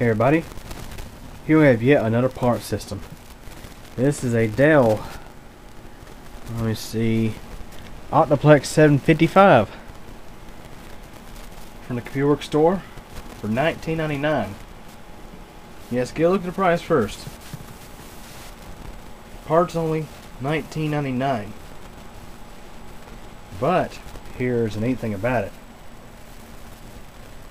Hey everybody, here we have yet another part system. This is a Dell, let me see, Octoplex 755 from the Computer Works store for $19.99. Yes, get a look at the price first. Parts only $19.99. But here's the neat thing about it.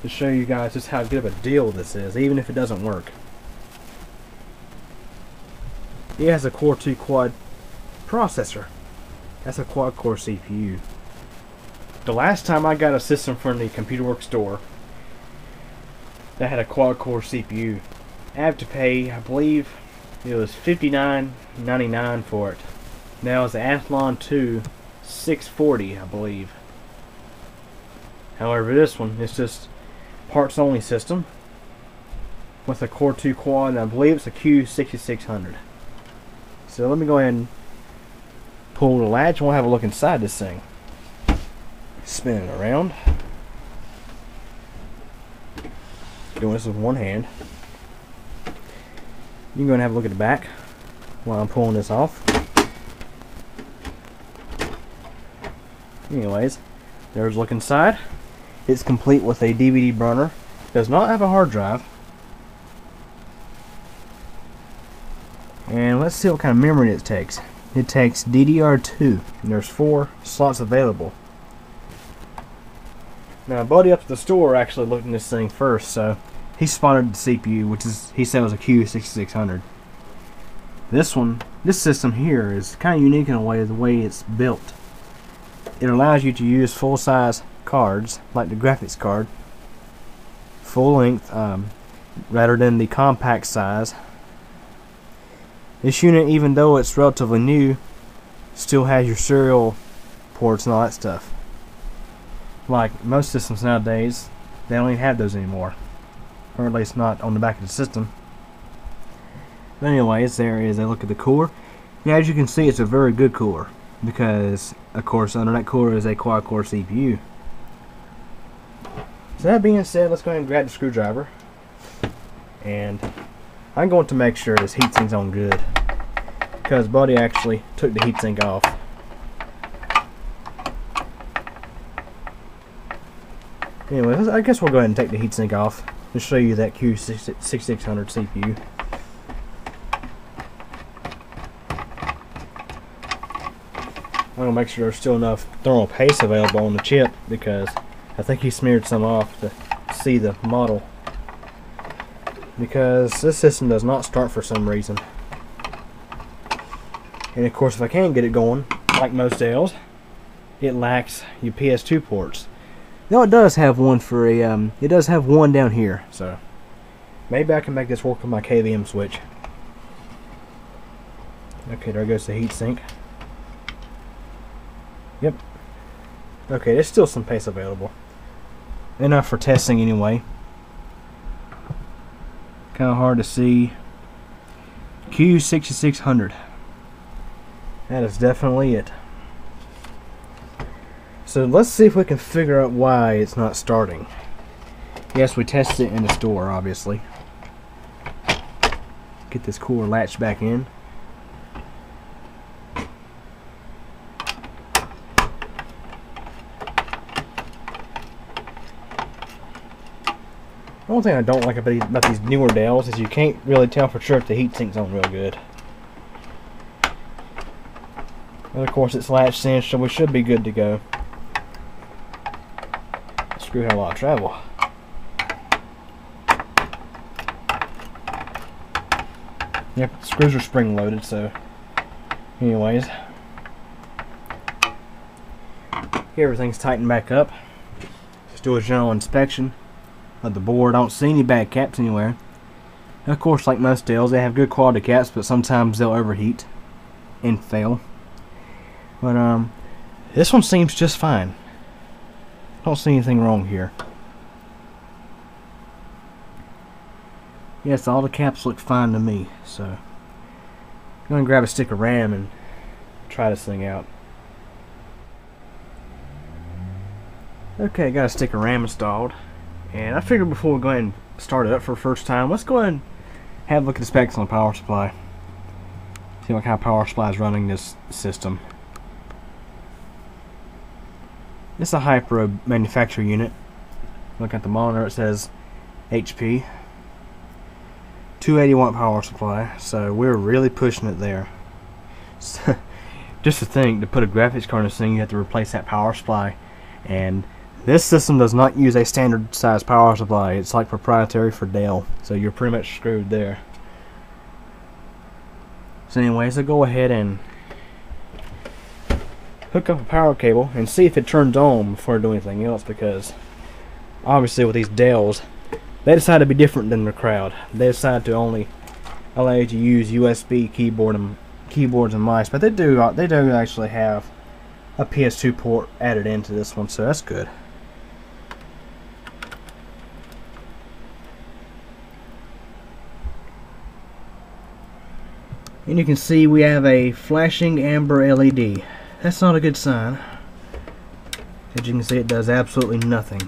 To show you guys just how good of a deal this is, even if it doesn't work. It has a Core 2 quad processor. That's a quad core CPU. The last time I got a system from the Computer Works store that had a quad core CPU, I had to pay, I believe it was $59.99 for it. Now it's the Athlon 2 640, I believe. However, this one is just parts only system with a Core 2 quad, and I believe it's a Q6600. So let me go ahead and pull the latch and we'll have a look inside this thing. Spin it around. Doing this with one hand. You can go and have a look at the back while I'm pulling this off. Anyways, there's a look inside. It's complete with a DVD burner. Does not have a hard drive. And let's see what kind of memory it takes. It takes DDR2. And there's 4 slots available. Now, a buddy up at the store actually looked in this thing first, so he spotted the CPU, which is, he said was a Q6600. This system here is kind of unique in a way, the way it's built. It allows you to use full-size cards, like the graphics card, full length, rather than the compact size. This unit, even though it's relatively new, still has your serial ports and all that stuff. Like most systems nowadays, they don't even have those anymore, or at least not on the back of the system. But anyways, there is a look at the cooler. Now, as you can see, it's a very good cooler, because of course under that cooler is a quad core CPU. So that being said, let's go ahead and grab the screwdriver, and I'm going to make sure this heatsink's on good, because Buddy actually took the heatsink off. Anyway, I guess we'll go ahead and take the heatsink off to show you that Q6600 CPU. I'm going to make sure there's still enough thermal paste available on the chip, because I think he smeared some off to see the model. Because this system does not start for some reason. And of course, if I can get it going, like most Dells, it lacks your PS2 ports. Now it does have one for a, it does have one down here, so maybe I can make this work with my KVM switch. Okay, there goes the heatsink. Yep. Okay, there's still some paste available. Enough for testing anyway. Kind of hard to see. Q6600. That is definitely it. So let's see if we can figure out why it's not starting. Yes, we tested it in the store, obviously. Get this cooler latch back in. The only thing I don't like about these newer Dells is you can't really tell for sure if the heatsink's on real good. And of course it's latched in, so we should be good to go. Screw had a lot of travel. Yep, the screws are spring loaded, so anyways. Here everything's tightened back up. Just do a general inspection of the board. I don't see any bad caps anywhere. And of course, like most Dells, they have good quality caps, but sometimes they'll overheat and fail. But this one seems just fine. Don't see anything wrong here. Yes, all the caps look fine to me, so I'm going to grab a stick of RAM and try this thing out. Okay, got a stick of RAM installed, and I figured before we go ahead and start it up for the first time. Let's go ahead and have a look at the specs on the power supply. See what kind of power supply is running this system. It's a Hypro manufacturer unit. Look at the monitor, it says HP. 280 watt power supply, so we're really pushing it there. So, just to think, to put a graphics card in this thing, you have to replace that power supply, and this system does not use a standard size power supply. It's like proprietary for Dell, so you're pretty much screwed there. So anyways, I'll go ahead and hook up a power cable and see if it turns on before I do anything else, because obviously with these Dells, they decide to be different than the crowd. They decide to only allow you to use USB keyboards and mice, but they do actually have a PS2 port added into this one, so that's good. And you can see we have a flashing amber LED. That's not a good sign. As you can see, it does absolutely nothing.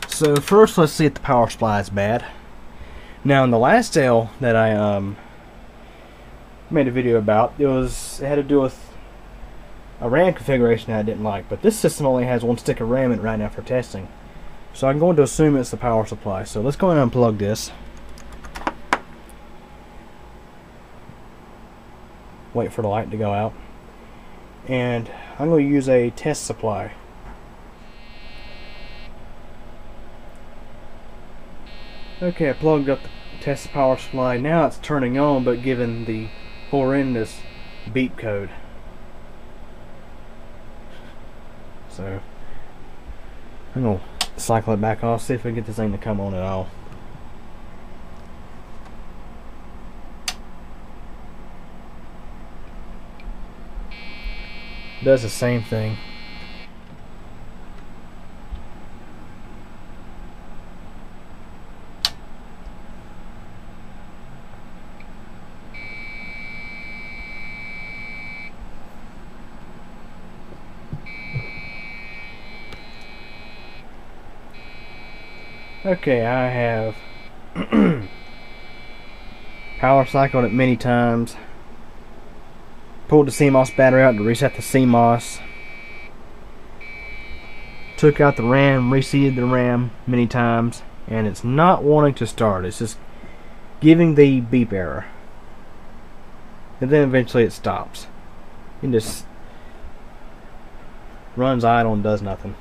So first, let's see if the power supply is bad. Now, in the last Dell that I made a video about, it had to do with a RAM configuration that I didn't like. But this system only has one stick of RAM in it right now for testing, so I'm going to assume it's the power supply. So let's go ahead and unplug this. Wait for the light to go out, and I'm going to use a test supply. Okay, I plugged up the test power supply. Now it's turning on, but giving the horrendous beep code. So I'm going to cycle it back off, see if we can get this thing to come on at all. Does the same thing. Okay, I have power cycled it many times. Pulled the CMOS battery out to reset the CMOS. Took out the RAM, reseated the RAM many times, and it's not wanting to start. It's just giving the beep error. And then eventually it stops. It just runs idle and does nothing.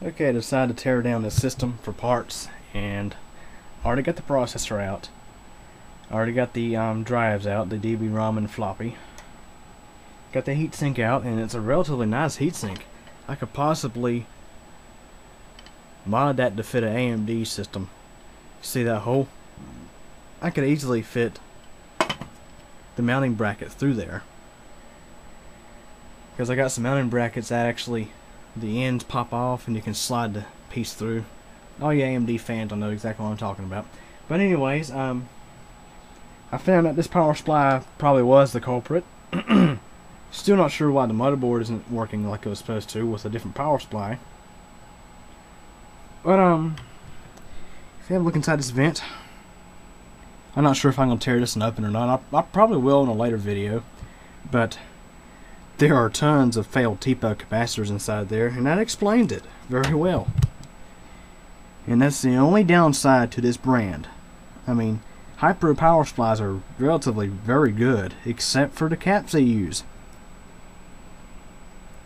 Okay, I decided to tear down this system for parts, and already got the processor out. Already got the drives out, the DB-ROM and floppy. Got the heatsink out, and it's a relatively nice heatsink. I could possibly mod that to fit an AMD system. See that hole? I could easily fit the mounting bracket through there, because I got some mounting brackets that actually the ends pop off and you can slide the piece through. All you AMD fans will know exactly what I'm talking about. But anyways, I found out this power supply probably was the culprit. Still not sure why the motherboard isn't working like it was supposed to with a different power supply. But if you have a look inside this vent, I'm not sure if I'm going to tear this one open or not. I probably will in a later video, but there are tons of failed TPO capacitors inside there, and that explains it very well. And that's the only downside to this brand. I mean, Hypro power supplies are relatively very good, except for the caps they use.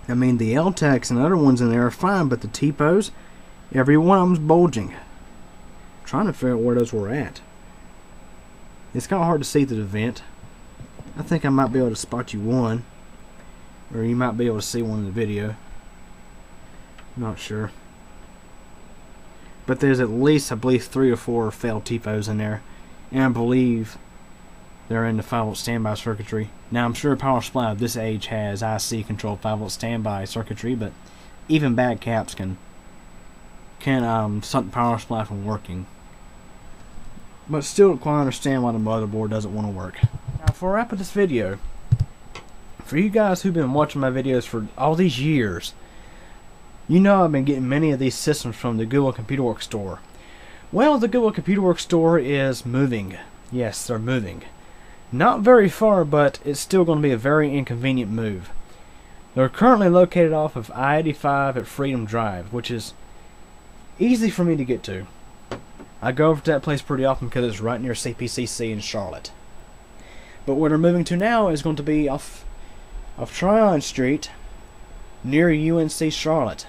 I mean, the LTECs and other ones in there are fine, but the TPOs, every one of them's bulging. I'm trying to figure out where those were at. It's kind of hard to see through the vent. I think I might be able to spot you one, or you might be able to see one in the video. Not sure. But there's at least, I believe, 3 or 4 failed TPOs in there. And I believe they're in the 5-volt standby circuitry. Now, I'm sure a power supply of this age has IC controlled 5-volt standby circuitry, but even bad caps can can stop the power supply from working. But still don't quite understand why the motherboard doesn't want to work. Now, before I wrap up this video, for you guys who've been watching my videos for all these years, you know I've been getting many of these systems from the Goodwill Computer Works store. Well, the Goodwill Computer Works store is moving. Yes, they're moving. Not very far, but it's still going to be a very inconvenient move. They're currently located off of I-85 at Freedom Drive, which is easy for me to get to. I go over to that place pretty often because it's right near CPCC in Charlotte. But where they're moving to now is going to be off Tryon Street near UNC Charlotte.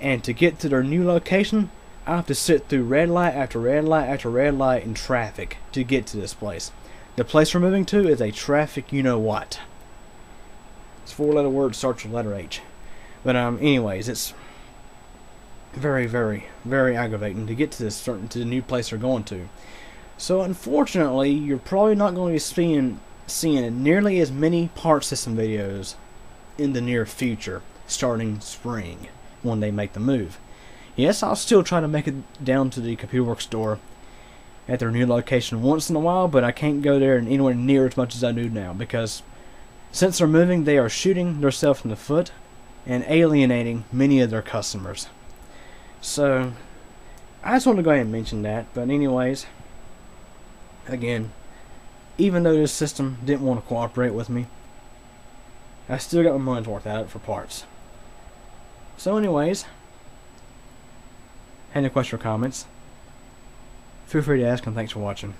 And to get to their new location, I have to sit through red light after red light after red light in traffic to get to this place. The place we're moving to is a traffic you-know-what. It's a four-letter word, starts with letter H. But anyways, it's very, very, very aggravating to get to the new place they're going to. So unfortunately, you're probably not going to be seeing nearly as many part system videos in the near future, starting spring, when they make the move. Yes, I'll still try to make it down to the Computer Works store at their new location once in a while, but I can't go there anywhere near as much as I do now, because since they're moving, they are shooting themselves in the foot and alienating many of their customers. So, I just want to go ahead and mention that. But anyways, again, even though this system didn't want to cooperate with me, I still got my money's worth out of it for parts. So anyways, any questions or comments, feel free to ask, and thanks for watching.